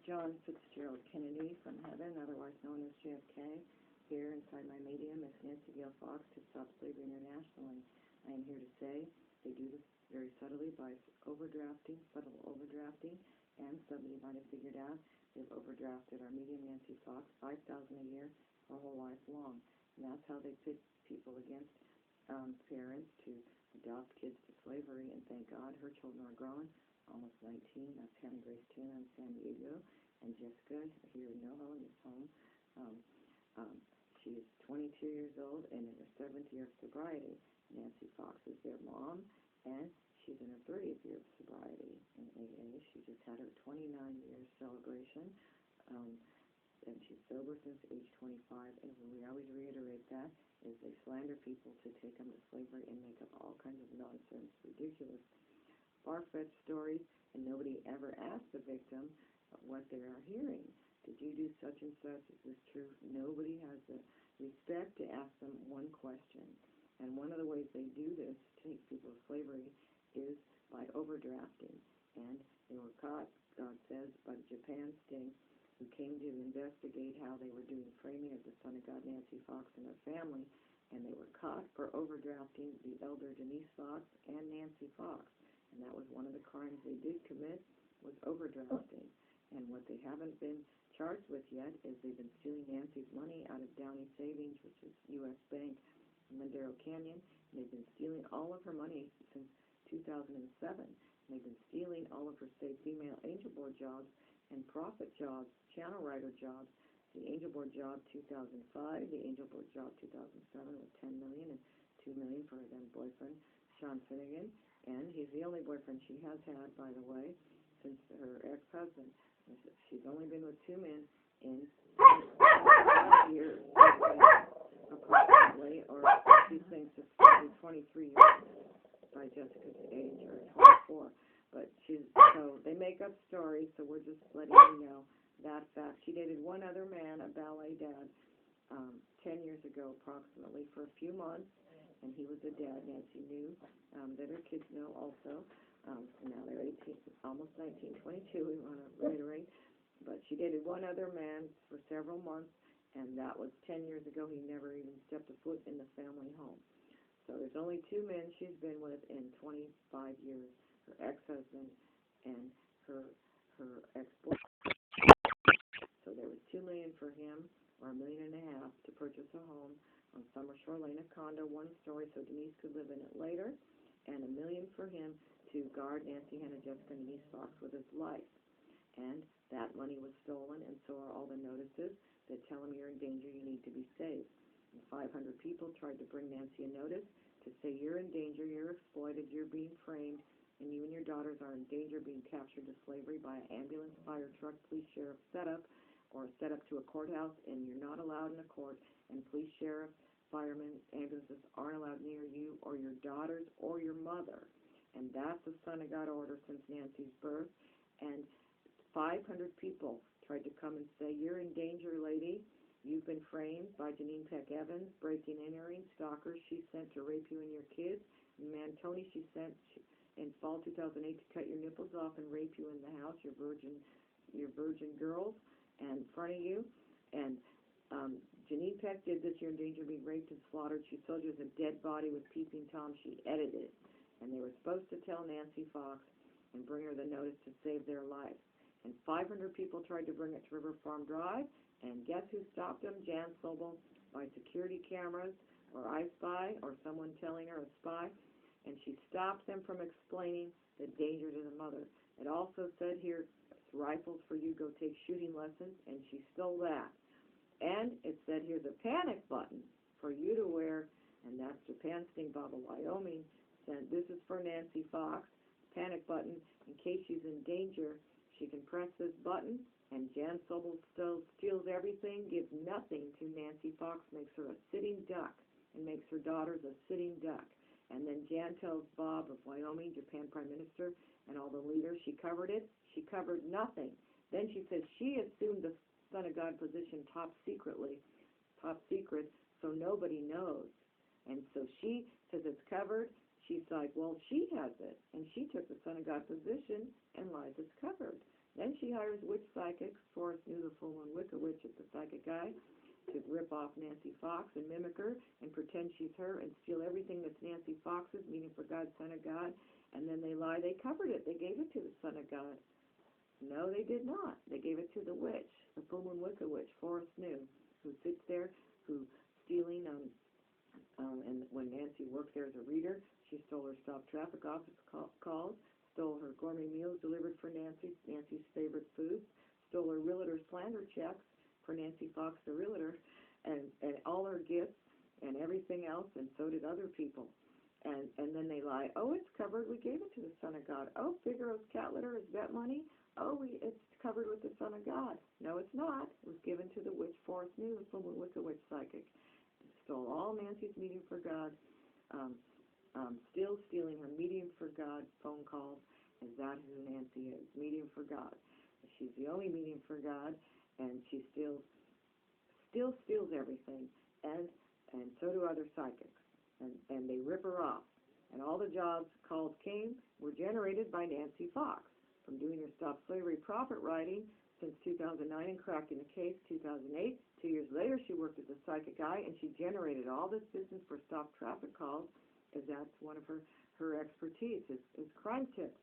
John Fitzgerald Kennedy from heaven, otherwise known as JFK. Here inside my medium is Nancy Gail Fox to Stop Slavery Internationally. I am here to say they do this very subtly by subtle overdrafting, and somebody might have figured out they've overdrafted our medium Nancy Fox $5,000 a year her whole life long. And that's how they pit people against parents to adopt kids to slavery, and thank God her children are grown, almost 19. That's Hannah Grace Tuna in San Diego, and Jessica here in NoHo in this home. She is 22 years old and in her 7th year of sobriety. Nancy Fox is their mom, and she's in her 30th year of sobriety in AA. She just had her 29-year celebration, and she's sober since age 25, and we always reiterate that is they slander people to take them to slavery and make up all kinds of nonsense, ridiculous, far-fetched stories, and nobody ever asks the victim what they are hearing. Did you do such and such? Is this true? Nobody has the respect to ask them one question. And one of the ways they do this, to take people to slavery, is by overdrafting. And they were caught, God says, by the Japan sting, who came to investigate how they were doing framing of the Son of God, Nancy Fox, and her family, and they were caught for overdrafting the elder Denise Fox and Nancy Fox. And that was one of the crimes they did commit, was overdrafting. And what they haven't been charged with yet is they've been stealing Nancy's money out of Downey Savings, which is U.S. Bank in Madero Canyon. And they've been stealing all of her money since 2007. And they've been stealing all of her state female angel board jobs and profit jobs, channel writer jobs. The angel board job 2005, the angel board job 2007 with $10 million and $2 million for her then boyfriend, Sean Finnegan. And he's the only boyfriend she has had, by the way, since her ex-husband. She's only been with 2 men in 5 years, approximately, or she thinks it's probably 23 years by Jessica's age, or 24. But so they make up stories, so we're just letting you know that fact. She dated one other man, a ballet dad, 10 years ago approximately, for a few months, and he was a dad. Nancy knew that her kids know also. Now they're 18, almost 19, 22, we want to reiterate. But she dated one other man for several months, and that was 10 years ago. He never even stepped a foot in the family home. So there's only 2 men she's been with in 25 years, her ex-husband and her ex-boyfriend. So there was $2 million for him, or $1.5 million to purchase a home on Summer Shore Lane, a condo, 1 story, so Denise could live in it later, and $1 million for him to guard Nancy, Hannah, Jessica, and Denise Fox with his life. And that money was stolen, and so are all the notices that tell him you're in danger, you need to be saved. And 500 people tried to bring Nancy a notice to say you're in danger, you're exploited, you're being framed, and you and your daughters are in danger of being captured to slavery by an ambulance, fire truck, police, sheriff setup, or set up to a courthouse, and you're not allowed in a court, and police, sheriff, firemen, ambulances aren't allowed near you or your daughters or your mother. And that's a Son of God order since Nancy's birth. And 500 people tried to come and say, you're in danger, lady. You've been framed by Janine Peck Evans, breaking and entering, stalkers she sent to rape you and your kids. And Mantoni she sent in fall 2008 to cut your nipples off and rape you in the house, your virgin girls, in front of you. And Janine Peck did this. You're in danger of being raped and slaughtered. She sold you as a dead body with peeping Tom. She edited it. And they were supposed to tell Nancy Fox and bring her the notice to save their lives. And 500 people tried to bring it to River Farm Drive, and guess who stopped them? Jan Sobel, by security cameras, or I Spy, or someone telling her, a spy, and she stopped them from explaining the danger to the mother. It also said here, rifles for you, go take shooting lessons, and she stole that. And it said here's a panic button for you to wear, and that's Japan Sting Baba, Wyoming. And this is for Nancy Fox, panic button, in case she's in danger, she can press this button, and Jan Sobel steals everything, gives nothing to Nancy Fox, makes her a sitting duck, and makes her daughters a sitting duck. And then Jan tells Bob of Wyoming, Japan Prime Minister, and all the leaders, she covered it. She covered nothing. Then she says she assumed the Son of God position top secret, so nobody knows. And so she says it's covered. She's like, well, she has it, and she took the Son of God position and lies it's covered. Then she hires witch psychics. Forrest knew the full moon Wicca witch is the psychic guy, to rip off Nancy Fox and mimic her and pretend she's her and steal everything that's Nancy Fox's, meaning for God, Son of God. And then they lie. They covered it. They gave it to the Son of God. No, they did not. They gave it to the witch, the full moon Wicca witch, Forrest knew, who sits there, who stealing, and when Nancy worked there as a reader, she stole her stop traffic office calls, stole her gourmet meals delivered for Nancy's favorite foods, stole her realtor slander checks for Nancy Fox, the realtor, and all her gifts and everything else, and so did other people. And then they lie. Oh, it's covered. We gave it to the Son of God. Oh, Figaro's cat litter is vet money. Oh, it's covered with the Son of God. No, it's not. It was given to the witch Forrest knew, the full moon Wicca witch psychic. Stole all Nancy's medium for God, still stealing her medium for God phone calls, and that's who Nancy is, medium for God. She's the only medium for God, and she still steals everything, and so do other psychics, and they rip her off. And all the jobs calls came were generated by Nancy Fox from doing her Stop Slavery profit writing since 2009 and cracking the case 2008. 2 years later, she worked as a psychic guy, and she generated all this business for stop traffic calls, because that's one of her expertise is crime tips.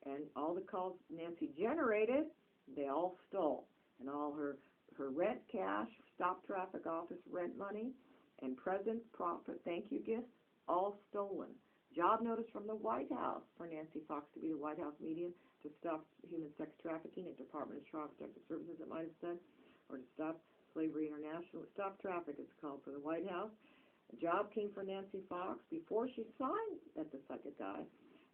And all the calls Nancy generated, they all stole. And all her rent cash, stop traffic office rent money, and presents, profit, thank you gifts, all stolen. Job notice from the White House for Nancy Fox to be the White House medium to stop human sex trafficking at Department of Child Protective Services, it might have said, or to stop Slavery International. Stop traffic, it's called, for the White House. A job came for Nancy Fox before she signed at the psychic guy.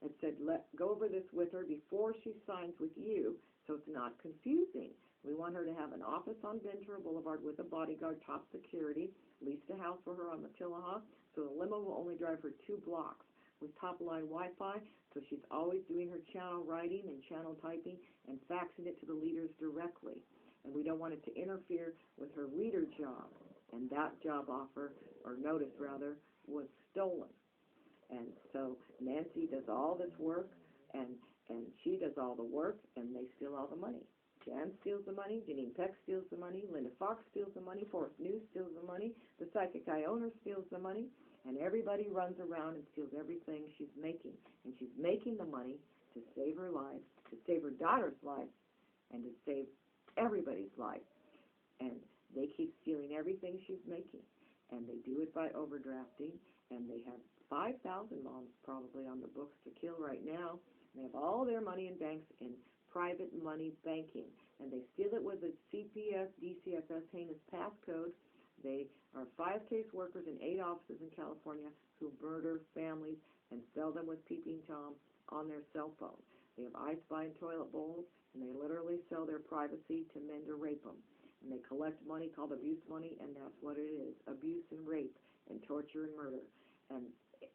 It said, go over this with her before she signs with you, so it's not confusing. We want her to have an office on Ventura Boulevard with a bodyguard, top security, leased a house for her on Matilaha, so the limo will only drive her 2 blocks, with top-line Wi-Fi, so she's always doing her channel writing and channel typing and faxing it to the leaders directly. And we don't want it to interfere with her reader job. And that job offer, or notice rather, was stolen. And so Nancy does all this work, and she does all the work, and they steal all the money. Jan steals the money, Janine Peck steals the money, Linda Fox steals the money, Forrest News steals the money, the psychic guy owner steals the money, and everybody runs around and steals everything she's making. And she's making the money to save her life, to save her daughter's life, and to save everybody's life. And they keep stealing everything she's making. And they do it by overdrafting, and they have 5,000 moms probably on the books to kill right now. They have all their money in banks in private money banking, and they steal it with a CPS, DCFS heinous passcode. They are 5 case workers in 8 offices in California who murder families and sell them with peeping Tom on their cell phone. They have I Spy and toilet bowls, and they literally sell their privacy to men to rape them. And they collect money called abuse money, and that's what it is, abuse and rape and torture and murder. And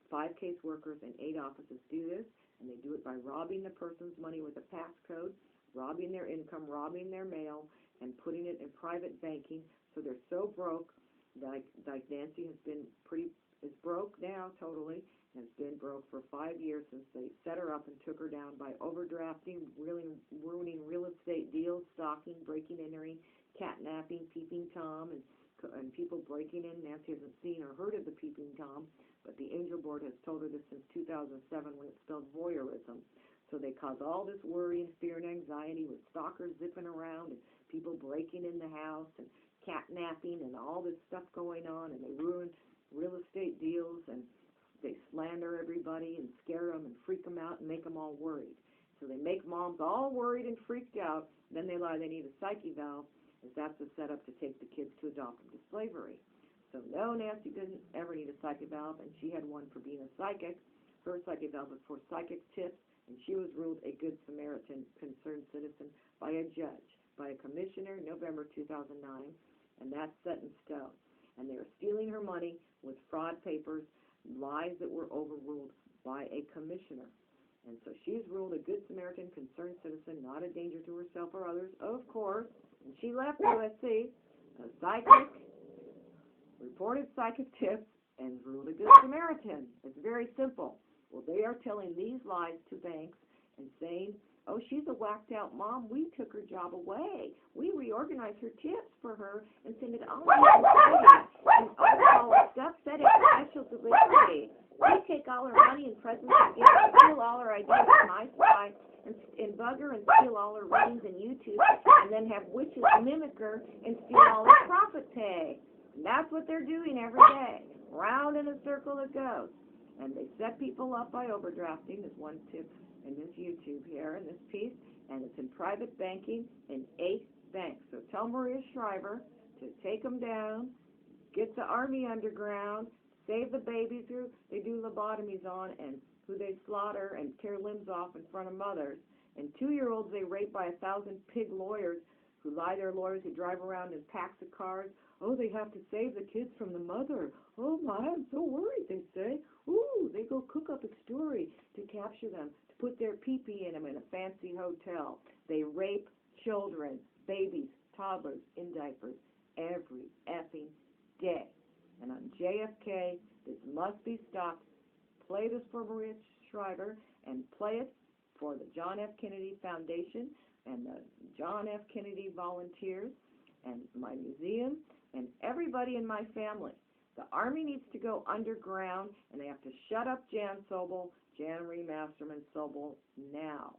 5 case workers in 8 offices do this, and they do it by robbing the person's money with a passcode, robbing their income, robbing their mail, and putting it in private banking. So they're so broke, like Nancy is broke now totally, has been broke for 5 years since they set her up and took her down by overdrafting, really ruining real estate deals, stalking, breaking, entering, catnapping, peeping Tom, and people breaking in. Nancy hasn't seen or heard of the peeping Tom, but the Angel Board has told her this since 2007 when it spelled voyeurism. So they cause all this worry and fear and anxiety with stalkers zipping around and people breaking in the house and catnapping and all this stuff going on, and they ruin real estate deals, and they slander everybody and scare them and freak them out and make them all worried. So they make moms all worried and freaked out. Then they lie they need a psyche valve, as that's a setup to take the kids to adopt them to slavery. So no, Nancy didn't ever need a psychic valve, and she had one for being a psychic. Her psychic valve was for psychic tips, and she was ruled a good Samaritan, concerned citizen, by a judge, by a commissioner, November 2009, and that's set in stone. And they were stealing her money with fraud papers, lies that were overruled by a commissioner. And so she's ruled a good Samaritan, concerned citizen, not a danger to herself or others, of course. And she left USC, a psychic, reported psychic tips, and ruled a good Samaritan. It's very simple. Well, they are telling these lies to banks and saying, oh, she's a whacked out mom, we took her job away. We reorganized her tips for her and sent it all and all our stuff, FedEx special delivery. We take all her money and presents and gifts and steal all her ideas from iSpy and bug her and steal all her ratings in YouTube and then have witches mimic her and steal all her profit pay. And that's what they're doing every day. Round in a circle it goes. And they set people up by overdrafting. There's one tip in this YouTube here in this piece, and it's in private banking in 8 banks. So tell Maria Shriver to take them down, get the Army underground, save the babies who they do lobotomies on and who they slaughter and tear limbs off in front of mothers, and 2-year-olds they rape by 1,000 pig lawyers who lie their lawyers who drive around in packs of cars. Oh, they have to save the kids from the mother. Oh my, I'm so worried, they say. Ooh, they go cook up a story to capture them, to put their pee-pee in them in a fancy hotel. They rape children, babies, toddlers in diapers every effing day. And on JFK, this must be stopped. Play this for Maria Shriver and play it for the John F. Kennedy Foundation and the John F. Kennedy volunteers and my museum and everybody in my family. The Army needs to go underground, and they have to shut up Jan Sobel, Jan Marie Masterman Sobel, now.